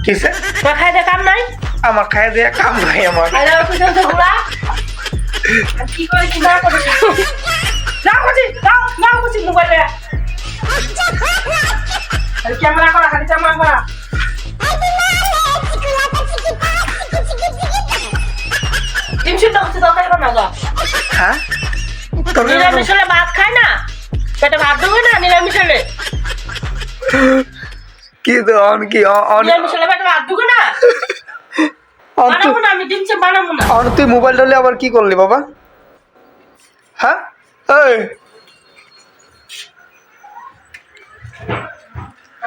কিসে তোর খাই দিয়ে কাম নাই? আমার খাই দিয়ে কাম নাই আমার। কি করে কি না করে যাও বুঝি যাও না বুঝি মোবাইলে ক্যামেরা করা খালি ক্যামেরা করা ডিম সিদ্ধ হচ্ছে তরকারি বানাবো। হ্যাঁ নিরামিষ হলে ভাত খায় না, পেটে ভাত দেবে না নিরামিষ হলে। কি তো কি নিরামিষ হলে পেটে ভাত দেবে না, বানাবো না আমি ডিম সিদ্ধ বানাবো না। তুই মোবাইল ধরলে আবার কি করলি বাবা? হ্যাঁ এই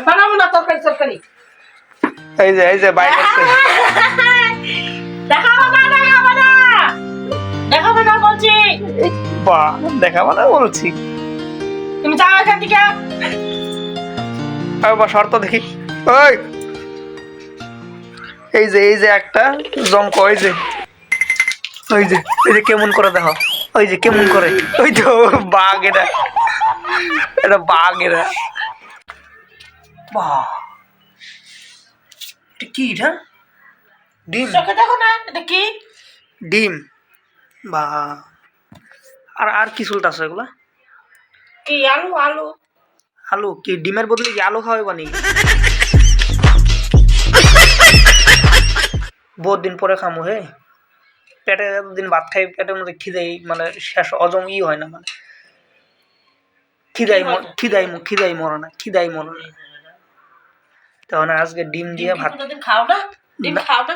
বানাবো না তরকারি তরকারি। এই যে বাইরে দেখাবো না দেখাবো না দেখাবো না বলছি। বাহ দেখাবো না বলছি। তুমি যাও এখান থেকে। বাবা শর্ত দেখি। ওই এই যে একটা জঙ্ক, ওই যে কেমন করে দেখো, ওই যে কেমন করে, ওই তো বাঘ, এটা বাঘ, বাহ এটা কি? এটা ডিম, চোখে দেখো না এটা কি? ডিম। বাহ আর কি চলতেছে এগুলা? কি আলু? আলু আলু কি ডিমের বদলে কি আলু খাওয়াই বানি? বহুত দিন পরে খামু হে, পেটে এতদিন ভাত খাই, পেটের মধ্যে খিদাই মানে শেষ অজম হয় না, মানে খিদাই মরে না। তখন আজকে ডিম দিয়ে ভাত খাও না? ডিম খাও না?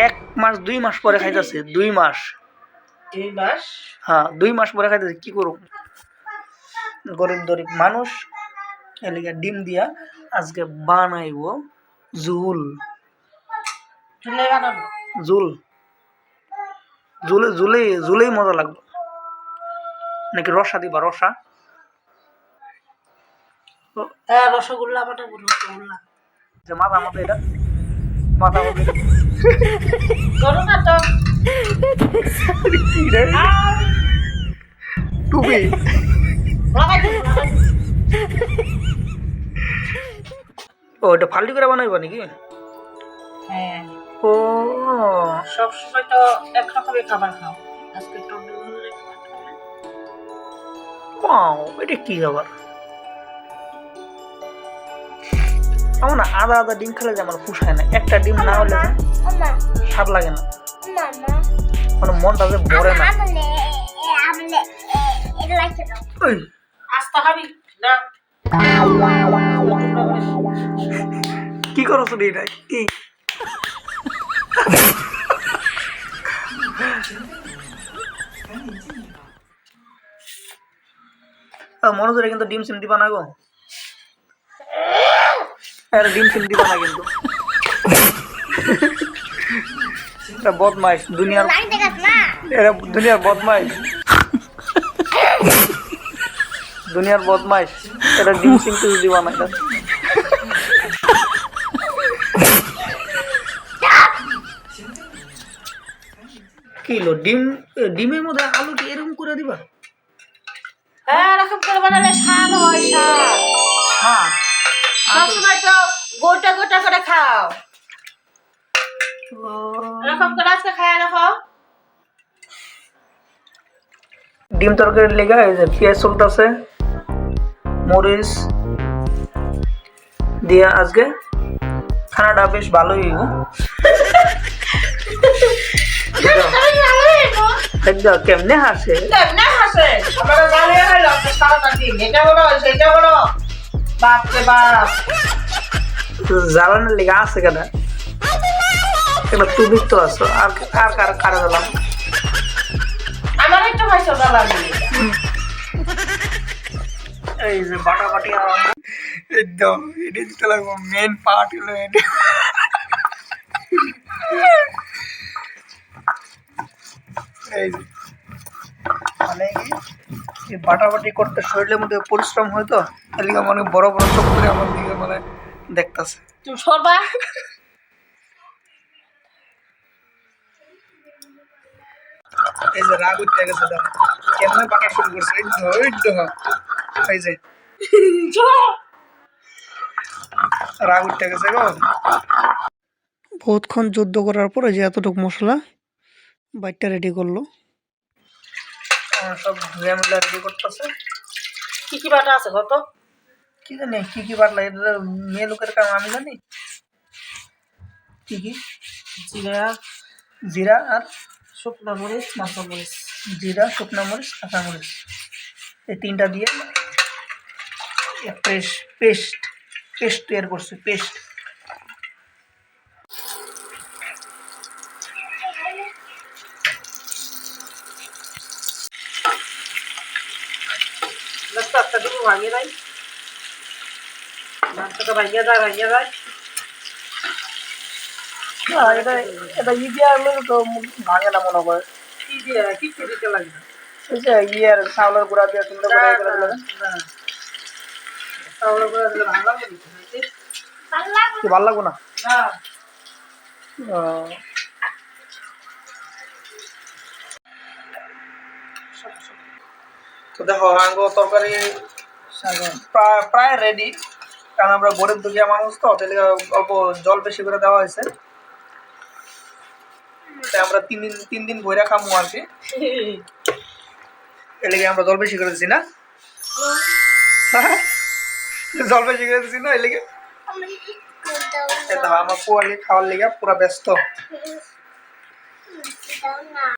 1 মাস 2 মাস পরে খাইতেছে। 2 মাস? 2 মাস? হ্যাঁ 2 মাস পরে খাইতেছে। কি করব, গরিব মানুষ। এলিগা ডিম দিয়া আজকে বানাইবো ঝুল। চুলে বানাবো ঝুলেই মজা লাগবে নাকি রসা দিবা? রসা হ্যাঁ রসগোল্লা বানাবো। রসগোল্লা যে মাথা মতো এটা মাথা মতো করো না তো কি রে টুপি লাগাই দিবো। ও এটা ফাল্টি করে বানাইবা নাকি? হ্যাঁ ও সব সময় তো এক রকমের খাবার খাও, আজকে একটু ওয়াও এটা কি খাবার? আমার না আদা ডিম খেলে যে আমার পুষায় না। একটা ডিম না হলে স্বাদ লাগে না, মানে মনটা যে ভরে না। ওই আস্তা খাবি না? কি করছ রে এটা? কি মনোজরে কিন্তু ডিম সিম দিবা না গো। আরে ডিম সিম দিবা না কিন্তু। এটা বদমাইশ, দুনিয়ার বদমাইশ। দুনিয়ার বদমাইশ, এটা ডিম সিম কিছু দিবা না। এটা কিলো ডিমের মধ্যে আলু কি এরকম করে দিবা? হ্যাঁ এরকম করে বানালে স্বাদ হয়। হ্যাঁ সবসময় তো গোটা গোটা করে খাও, এরকম করে আজকে খায় দেখো। ডিম তরকারি লেগা এই যে পেঁয়াজ চলতেছে, মরিচ দিয়া আজকে খানাটা বেশ ভালোই হইব। একদম কেমনে হাসে আমরা জানিয়ে হলো সারাটা দিন এটা বলো সেটা বলো, বাপরে বাপ জ্বালানোর লেগে আছে কেন? এবার তুমি তো আছো, আর কারা দিলাম? আমার একটু ভাইসো জ্বালানি। এই যে বাটাবাটি একদম এটা দিতে লাগবো, মেন পার্ট হলো এটা। এই যে মানে কি বাটাবাটি করতে শরীরের মধ্যে পরিশ্রম হয়, তো এদিকে মানে বড় বড় চোখ করে আমার দিকে মানে দেখতেছে। তুমি সরবা এই যে রাগ উঠতে গেছে, দেখো কেমনে বাটা শুরু করছে। এই যে রাগ উঠে গেছে গো। বহুতক্ষণ যুদ্ধ করার পরে যে এতটুকু মশলা বাইটটা রেডি করলো, সব ধুয়ে মিলা রেডি করতেছে। কি কি বাটা আছে কত? কি জানি কি কি বাটলা, এটা মেয়ে লোকের কাম, আমি জানি কি কি। জিরা, জিরা আর শুকনো মরিচ, কাঁচা মরিচ। জিরা, শুকনো মরিচ, কাঁচা মরিচ, এই তিনটা দিয়ে পেস্ট পেস্ট তৈরি করছি, পেস্ট। লাস্ট একটা দিব ভাঙিয়ে দেয়, মাছটা ভাঙিয়ে যায়, ভাঙিয়ে যায়। না এটা এটা ই দিয়ে আনলে তো ভাঙে না মনে করে। কি দিয়ে কি কি দিতে লাগবে? ওই যে ইয়ের চাউলের গুঁড়া দিয়ে সুন্দর করে ইয়ে করে দিলে না? চাউলের গুঁড়া দিলে ভালো লাগবে নাকি? কি ভালো লাগবো না? না। আহ, তো দেখো আঙ্গ তরকারি প্রায় প্রায় রেডি, কারণ আমরা গরিব দুঃখীয়া মানুষ তো, তাহলে অল্প জল বেশি করে দেওয়া হয়েছে। তাই আমরা তিন দিন বইরা খামু আর কি, এর লেগে আমরা জল বেশি করে দিছি না। জল বেশি করে দিছি না, এর লেগে আমার পোয়ালি খাওয়ার লেগে পুরা ব্যস্ত।